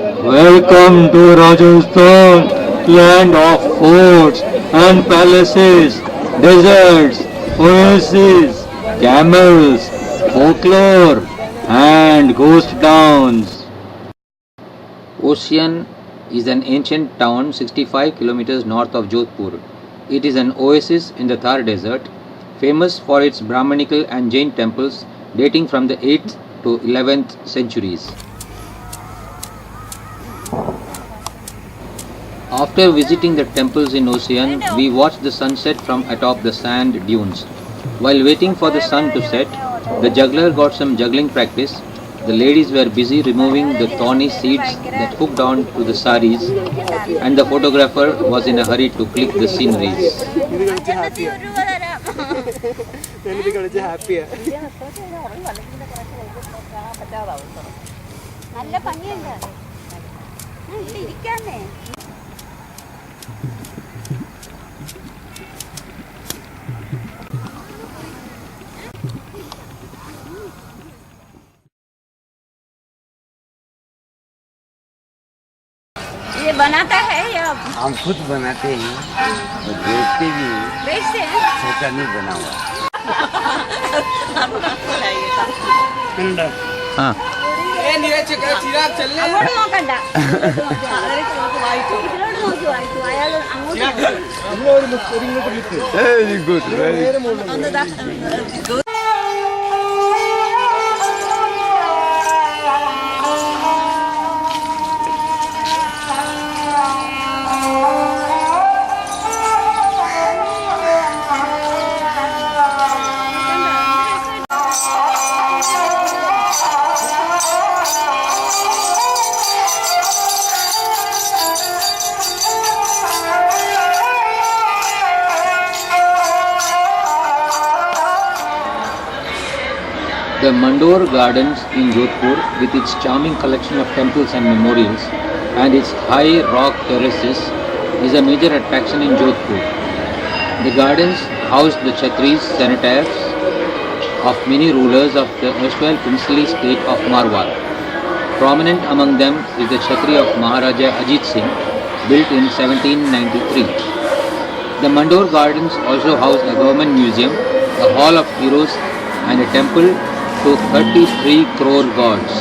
Welcome to Rajasthan, land of forts and palaces, deserts, oases, camels, folklore, and ghost towns. Ocean is an ancient town 65 kilometers north of Jodhpur. It is an oasis in the Thar desert, famous for its Brahmanical and Jain temples dating from the 8th to 11th centuries. After visiting the temples in Ocean, we watched the sunset from atop the sand dunes. While waiting for the sun to set, the juggler got some juggling practice. The ladies were busy removing the thorny seeds that hooked on to the saris, and the photographer was in a hurry to click the sceneries. ये बनाता है या हम खुद बनाते हैं और बेचते भी हैं। बेचते हैं? छोटा नहीं बना हुआ। हाँ Very good, very good. The Mandor Gardens in Jodhpur, with its charming collection of temples and memorials and its high rock terraces, is a major attraction in Jodhpur. The gardens house the Chhatris, cenotaphs of many rulers of the erstwhile princely state of Marwar. Prominent among them is the Chhatri of Maharaja Ajit Singh, built in 1793. The Mandor Gardens also house a government museum, a hall of heroes, and a temple to 33 crore gods.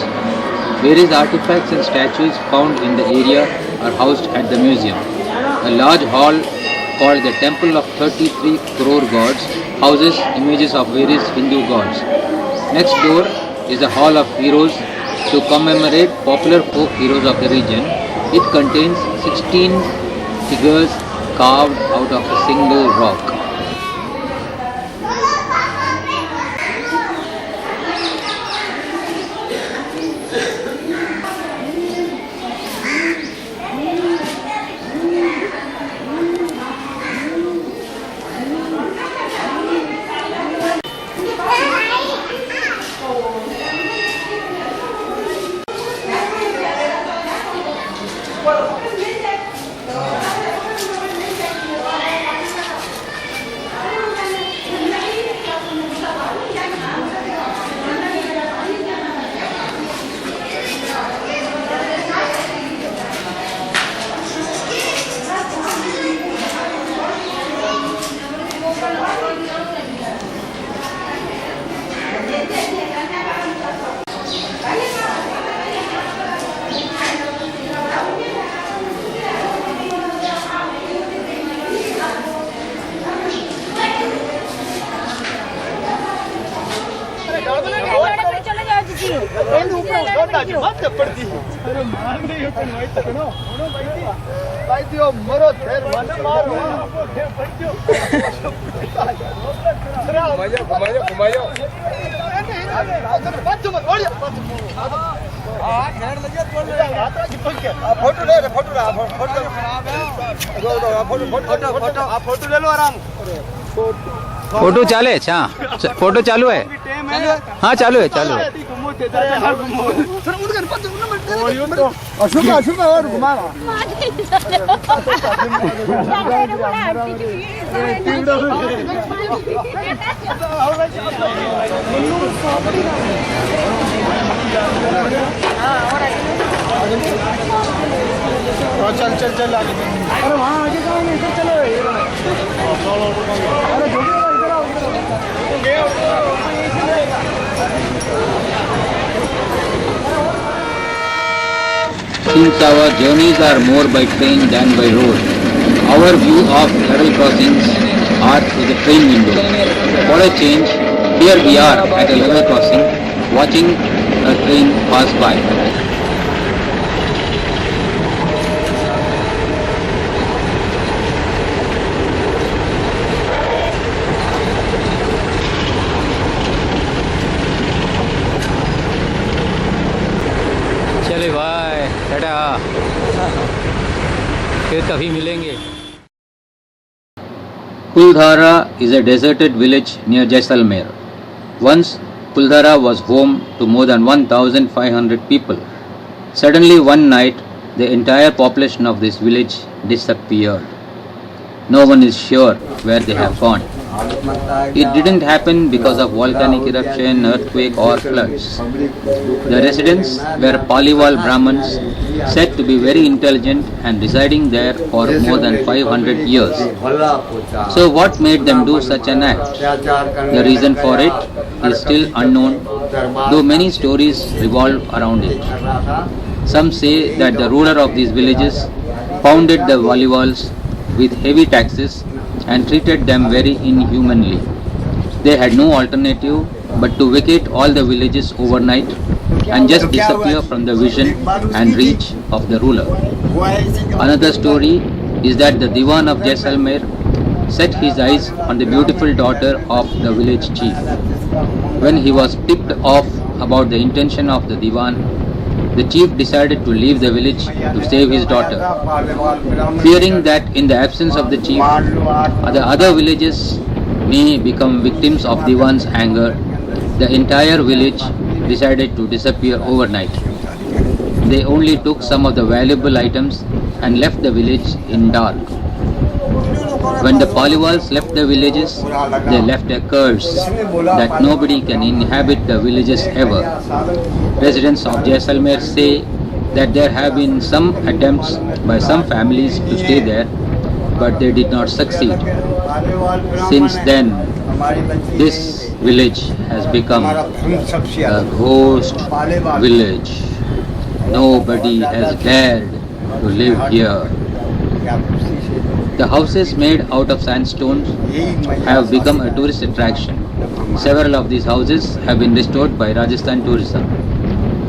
Various artifacts and statues found in the area are housed at the museum. A large hall called the Temple of 33 crore gods houses images of various Hindu gods. Next door is the Hall of Heroes to commemorate popular folk heroes of the region. It contains 16 figures carved out of a single rock. Photo चाले हाँ photo चालू है हाँ चालू है हाँ चल चल चल आगे अरे वहाँ आगे जाओ नहीं इधर चलो अरे जो भी इधर आओ Since our journeys are more by train than by road, our view of level crossings are through the train window. For a change, here we are at a level crossing, watching a train pass by. चले भाई टाटा फिर कभी मिलेंगे. Kuldhara is a deserted village near Jaisalmer. Once Kuldhara was home to more than 1,500 people. Suddenly one night the entire population of this village disappeared. No one is sure where they have gone. It didn't happen because of volcanic eruption, earthquake or floods. The residents were Paliwal Brahmins, said to be very intelligent and residing there for more than 500 years. So what made them do such an act? The reason for it is still unknown, though many stories revolve around it. Some say that the ruler of these villages pounded the Paliwals with heavy taxes and treated them very inhumanly. They had no alternative but to vacate all the villages overnight and just disappear from the vision and reach of the ruler. Another story is that the Diwan of Jaisalmer set his eyes on the beautiful daughter of the village chief. When he was tipped off about the intention of the Diwan, the chief decided to leave the village to save his daughter. Fearing that in the absence of the chief, the other villages may become victims of Diwan's anger, the entire village decided to disappear overnight. They only took some of the valuable items and left the village in dark. When the Paliwals left the villages, they left a curse that nobody can inhabit the villages ever. Residents of Jaisalmer say that there have been some attempts by some families to stay there, but they did not succeed. Since then, this village has become a ghost village. Nobody has dared to live here. The houses made out of sandstone have become a tourist attraction. Several of these houses have been restored by Rajasthan Tourism.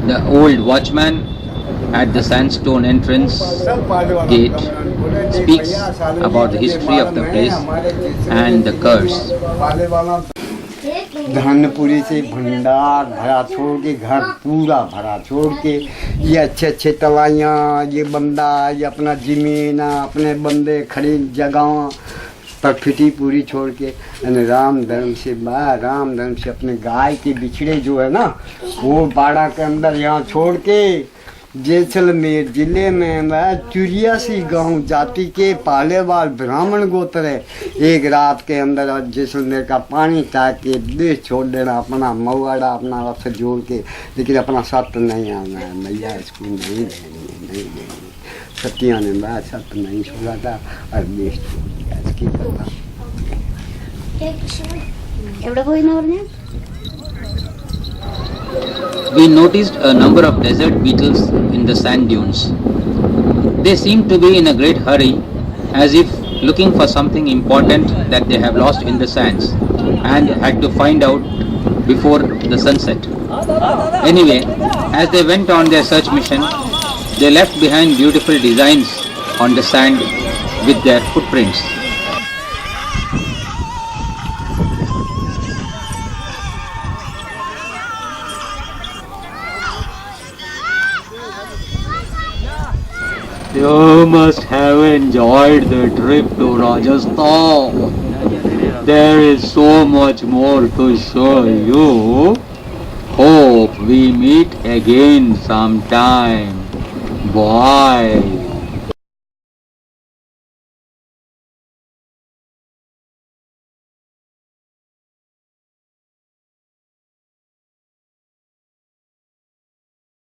The old watchman at the sandstone entrance gate speaks about the history of the place and the curse. Dhanpuri से भंडार भरा छोड़ के घर पूरा भरा छोड़ के ये अच्छे अच्छे तवाइयाँ ये बंदा ये अपना जमीन अपने बंदे खरीद जगह प्रकृति पूरी छोड़ के राम धर्म से अपने गाय के बिछड़े जो है ना वो बाड़ा के अंदर यहाँ छोड़ के जैसलमेर जिले में वह 84 गांव जाति के पालेवाल ब्राह्मण गोत्र है. एक रात के अंदर जैसलमेर का पानी ताक के देश छोड़ देना अपना मवाड़ा अपना रथ जोड़ के, लेकिन अपना सत्य नहीं आना है. मैया इसको नहीं देंगे सत्या ने बात सत्य नहीं छोड़ा था और देश छोड़ दिया. इसकी पता We noticed a number of desert beetles in the sand dunes. They seemed to be in a great hurry, as if looking for something important that they have lost in the sands and had to find out before the sunset. Anyway, as they went on their search mission, they left behind beautiful designs on the sand with their footprints. You must have enjoyed the trip to Rajasthan. There is so much more to show you. Hope we meet again sometime. Bye.